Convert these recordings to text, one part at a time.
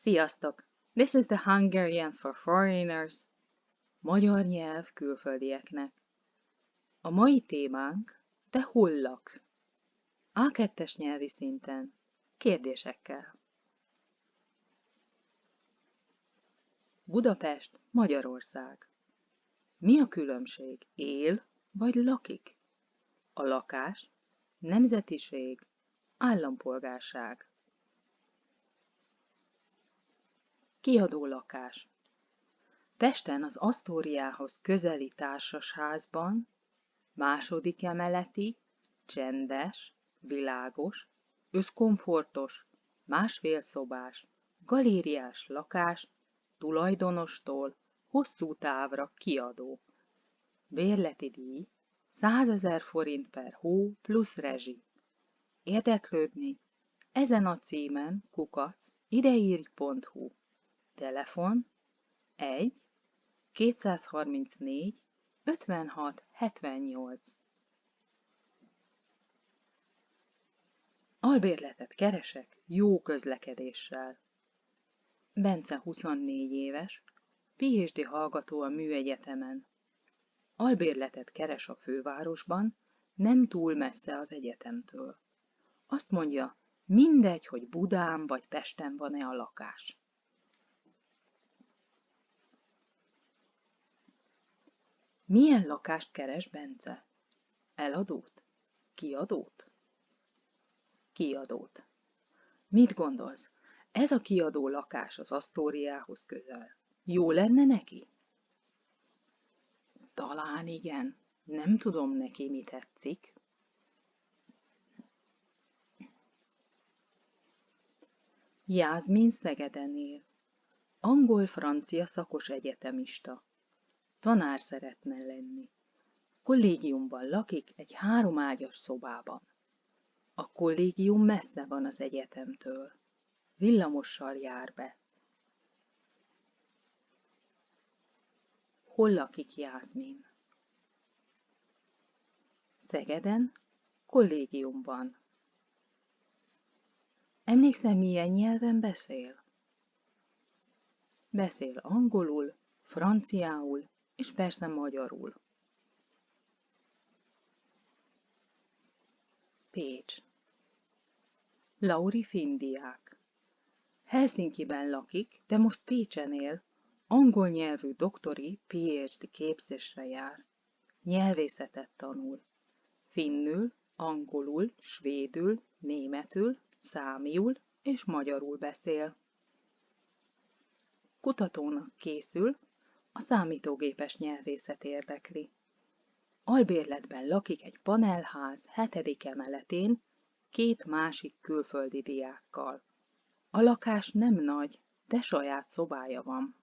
Sziasztok! This is the Hungarian for Foreigners. Magyar nyelv külföldieknek. A mai témánk te hol laksz? A2-es nyelvi szinten. Kérdésekkel. Budapest, Magyarország. Mi a különbség? Él vagy lakik? A lakás, nemzetiség, állampolgárság. Kiadó lakás. Pesten az Asztóriához közeli társasházban, második emeleti, csendes, világos, összkomfortos, másfél szobás, galériás lakás, tulajdonostól hosszú távra kiadó. Bérleti díj 100 000 forint per hó plusz rezsi. Érdeklődni? Ezen a címen @ideirj.hu. Telefon 1 234 56 78. Albérletet keresek jó közlekedéssel. Bence 24 éves, PhD hallgató a műegyetemen. Albérletet keres a fővárosban, nem túl messze az egyetemtől. Azt mondja, mindegy, hogy Budán vagy Pesten van-e a lakás. Milyen lakást keres Bence? Eladót? Kiadót? Kiadót. Mit gondolsz? Ez a kiadó lakás az Asztóriához közel. Jó lenne neki? Talán igen. Nem tudom neki, mi tetszik. Jászmin Szegeden él. Angol-francia szakos egyetemista. Tanár szeretne lenni. Kollégiumban lakik egy 3 ágyas szobában. A kollégium messze van az egyetemtől. Villamossal jár be. Hol lakik Jászmin? Szegeden, kollégiumban. Emlékszel, milyen nyelven beszél? Beszél angolul, franciául és persze magyarul. Pécs. Lauri finn diák. Helsinkiben lakik, de most Pécsen él, angol nyelvű doktori PhD képzésre jár. Nyelvészetet tanul. Finnül, angolul, svédül, németül, számiul és magyarul beszél. Kutatónak készül, a számítógépes nyelvészet érdekli. Albérletben lakik egy panelház 7. emeletén 2 másik külföldi diákkal. A lakás nem nagy, de saját szobája van.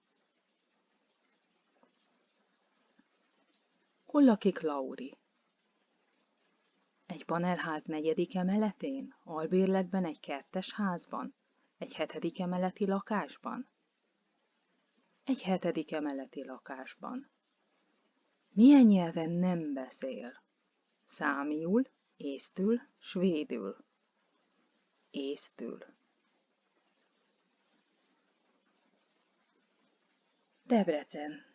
Hol lakik Lauri? Egy panelház 4. emeletén, albérletben egy kertes házban, egy 7. emeleti lakásban? Egy 7. emeleti lakásban. Milyen nyelven nem beszél? Számiul, észtül, svédül. Észtül. Debrecen.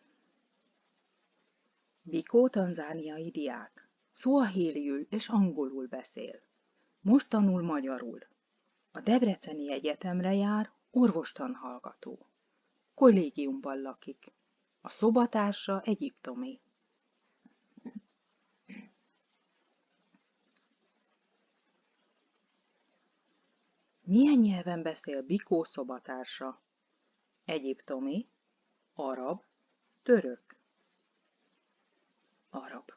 Bikó tanzániai diák. Szuahéliül és angolul beszél. Most tanul magyarul. A Debreceni Egyetemre jár, orvostanhallgató. Kollégiumban lakik. A szobatársa egyiptomi. Milyen nyelven beszél Bikó szobatársa? Egyiptomi, arab, török. Arab.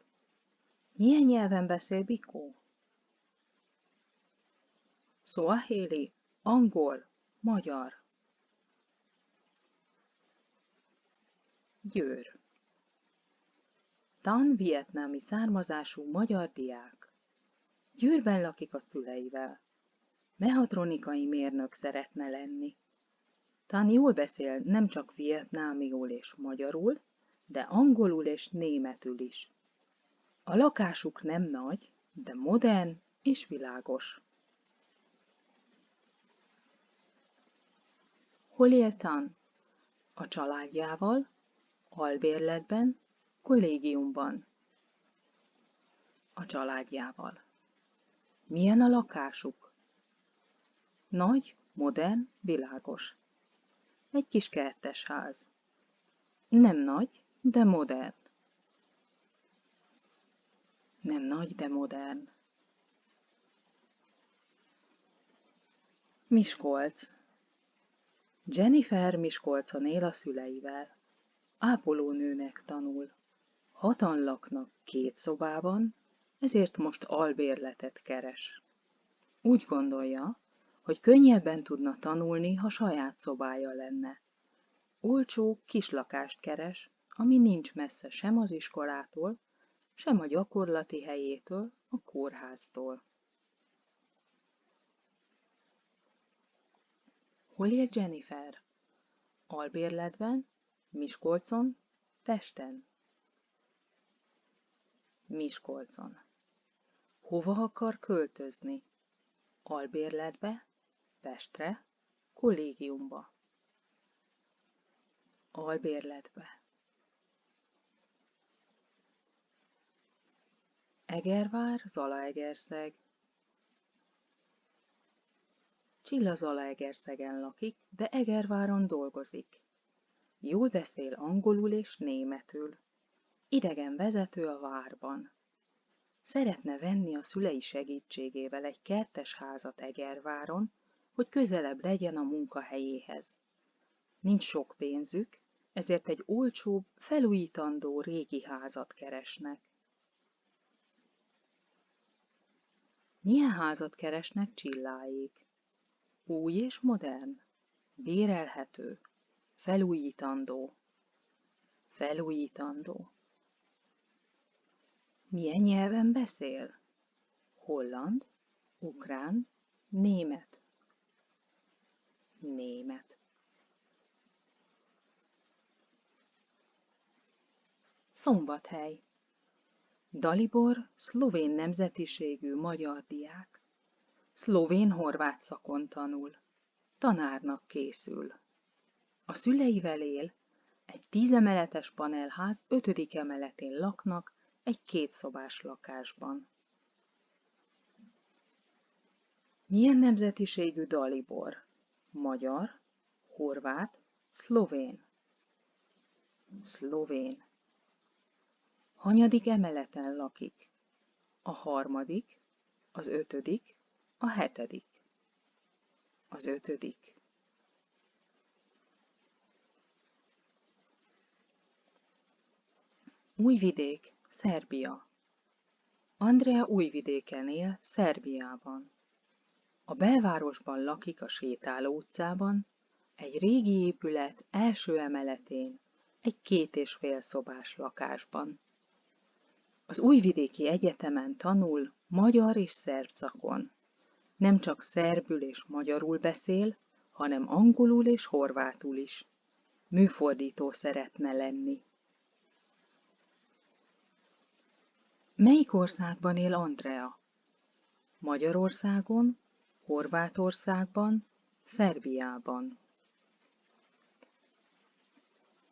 Milyen nyelven beszél Bikó? Szuahéli, angol, magyar. Győr. Tan vietnámi származású magyar diák. Győrben lakik a szüleivel. Mehatronikai mérnök szeretne lenni. Tan jól beszél nem csak vietnámiul és magyarul, de angolul és németül is. A lakásuk nem nagy, de modern és világos. Hol él Tan? A családjával, albérletben, kollégiumban. A családjával. Milyen a lakásuk? Nagy, modern, világos. Egy kis kertes ház. Nem nagy, de modern. Nem nagy, de modern. Miskolc. Jennifer Miskolcon él a szüleivel. Ápolónőnek tanul. 6-an laknak 2 szobában, ezért most albérletet keres. Úgy gondolja, hogy könnyebben tudna tanulni, ha saját szobája lenne. Olcsó kis lakást keres, ami nincs messze sem az iskolától, sem a gyakorlati helyétől, a kórháztól. Hol él Jennifer? Albérletben, Miskolcon, Pesten. Miskolcon. Hova akar költözni? Albérletbe, Pestre, kollégiumba. Albérletbe. Egervár, Zalaegerszeg. Csilla Zalaegerszegen lakik, de Egerváron dolgozik. Jól beszél angolul és németül. Idegen vezető a várban. Szeretne venni a szülei segítségével egy kertes házat Egerváron, hogy közelebb legyen a munkahelyéhez. Nincs sok pénzük, ezért egy olcsóbb, felújítandó régi házat keresnek. Milyen házat keresnek Csilláék? Új és modern, bérelhető, felújítandó. Felújítandó. Milyen nyelven beszél? Holland, ukrán, német. Német. Szombathely. Dalibor szlovén nemzetiségű magyar diák. Szlovén-horvát szakon tanul. Tanárnak készül. A szüleivel él, egy 10 emeletes panelház 5. emeletén laknak, egy 2 szobás lakásban. Milyen nemzetiségű Dalibor? Magyar, horvát, szlovén. Szlovén. Hanyadik emeleten lakik? A 3., az 5., a 7. Az 5. Újvidék, Szerbia. Andrea Újvidéken él, Szerbiában. A belvárosban lakik a Sétáló utcában, egy régi épület első emeletén, egy 2,5 szobás lakásban. Az Újvidéki Egyetemen tanul magyar és szerb szakon. Nem csak szerbül és magyarul beszél, hanem angolul és horvátul is. Műfordító szeretne lenni. Melyik országban él Andrea? Magyarországon, Horvátországban, Szerbiában.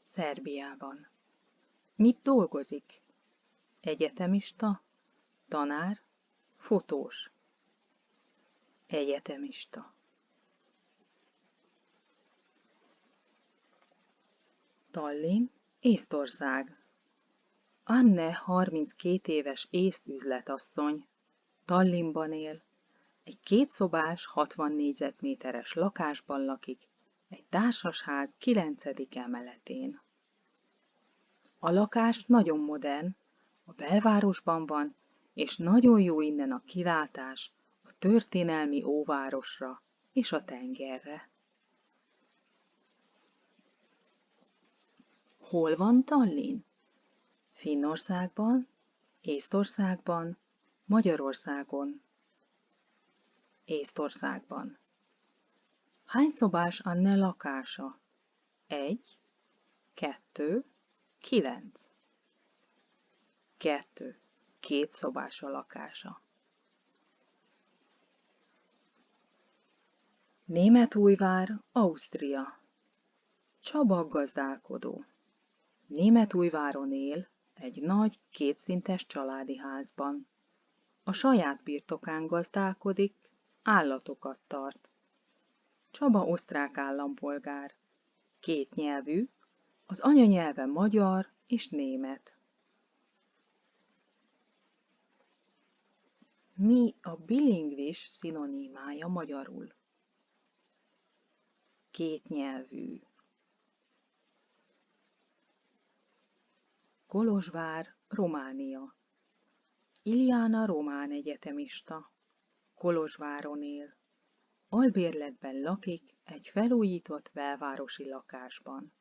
Szerbiában. Mit dolgozik? Egyetemista, tanár, fotós. Egyetemista. Tallinn, Észtország. Anne 32 éves észt üzletasszony. Tallinnban él. Egy 2 szobás, 60 négyzetméteres lakásban lakik, egy társasház 9. emeletén. A lakás nagyon modern, a belvárosban van, és nagyon jó innen a kilátás a történelmi óvárosra és a tengerre. Hol van Tallinn? Finnországban, Észtországban, Magyarországon. Észtországban. Hány szobás Anne lakása? 1, 2, 9. 2. 2 szobás a lakása. Németújvár, Ausztria. Csaba gazdálkodó. Németújváron él, egy nagy, kétszintes családi házban. A saját birtokán gazdálkodik, állatokat tart. Csaba osztrák állampolgár. Kétnyelvű, az anyanyelve magyar és német. Mi a bilingvis szinonimája magyarul? Kétnyelvű. Kolozsvár, Románia. Iljana román egyetemista. Kolozsváron él. Albérletben lakik egy felújított belvárosi lakásban.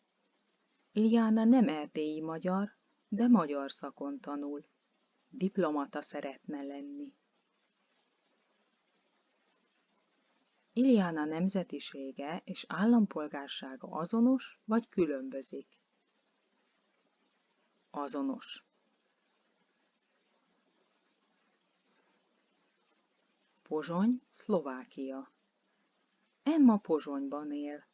Iljana nem erdélyi magyar, de magyar szakon tanul. Diplomata szeretne lenni. Iljana nemzetisége és állampolgársága azonos vagy különbözik? Azonos. Pozsony, Szlovákia. Emma Pozsonyban él.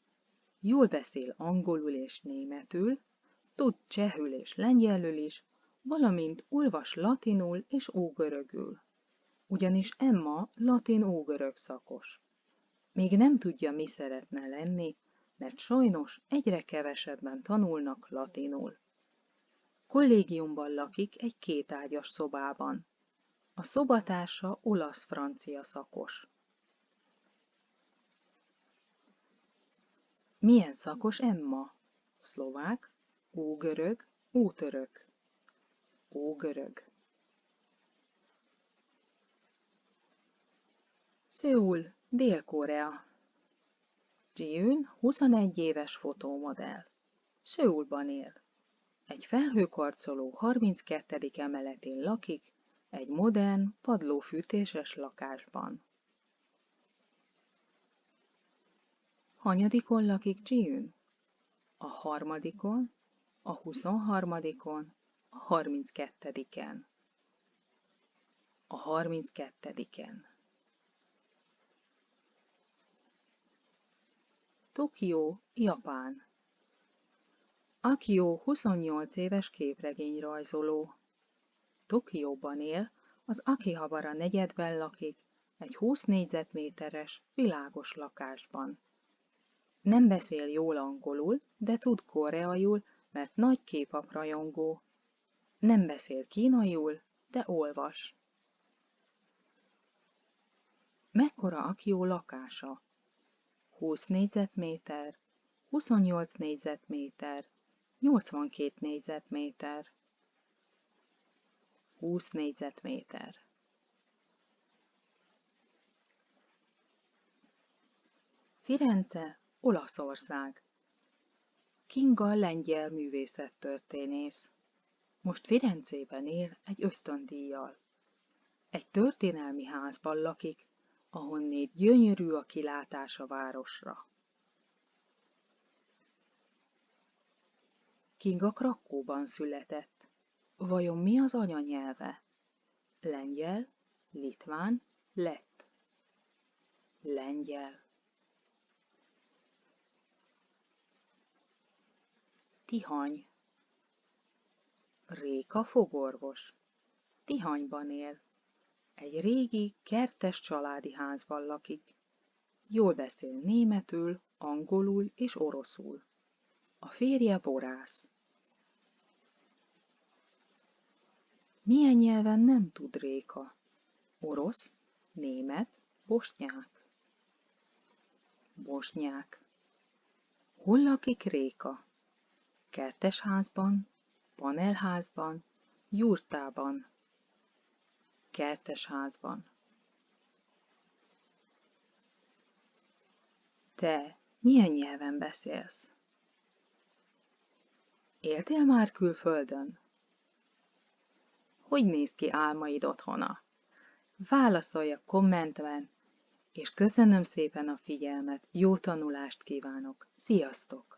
Jól beszél angolul és németül, tud csehül és lengyelül is, valamint olvas latinul és ógörögül. Ugyanis Emma latin-ógörög szakos. Még nem tudja, mi szeretne lenni, mert sajnos egyre kevesebben tanulnak latinul. Kollégiumban lakik egy kétágyas szobában. A szobatársa olasz-francia szakos. Milyen szakos Emma? Szlovák, ógörög, ótörök. Ógörög. Szöul, Dél-Korea. Ji-Eun 21 éves fotómodell. Szöulban él. Egy felhőkarcoló 32. emeletén lakik, egy modern, padlófűtéses lakásban. Hanyadikon lakik Ji-Eun? A harmadikon, a 23-on, a 32-en. A 32-en. Tokió, Japán. Akio 28 éves képregényrajzoló. Tokióban él, az Akihabara negyedben lakik, egy 20 négyzetméteres, világos lakásban. Nem beszél jól angolul, de tud koreaiul, mert nagy K-pop rajongó. Nem beszél kínaiul, de olvas. Mekkora Akio lakása? 20 négyzetméter, 28 négyzetméter, 82 négyzetméter. 20 négyzetméter. Firenze, Olaszország. Kinga lengyel művészettörténész. Most Firenzében él egy ösztöndíjjal. Egy történelmi házban lakik, ahonnét gyönyörű a kilátás a városra. Kinga Krakkóban született. Vajon mi az anyanyelve? Lengyel, litván, lett. Lengyel. Tihany. Réka fogorvos. Tihanyban él. Egy régi, kertes családi házban lakik. Jól beszél németül, angolul és oroszul. A férje borász. Milyen nyelven nem tud Réka? Orosz, német, bosnyák. Bosnyák. Hol lakik Réka? Kertesházban, panelházban, jurtában. Kertesházban. Te milyen nyelven beszélsz? Éltél már külföldön? Hogy néz ki álmaid otthona? Válaszolj a kommentben, és köszönöm szépen a figyelmet, jó tanulást kívánok! Sziasztok!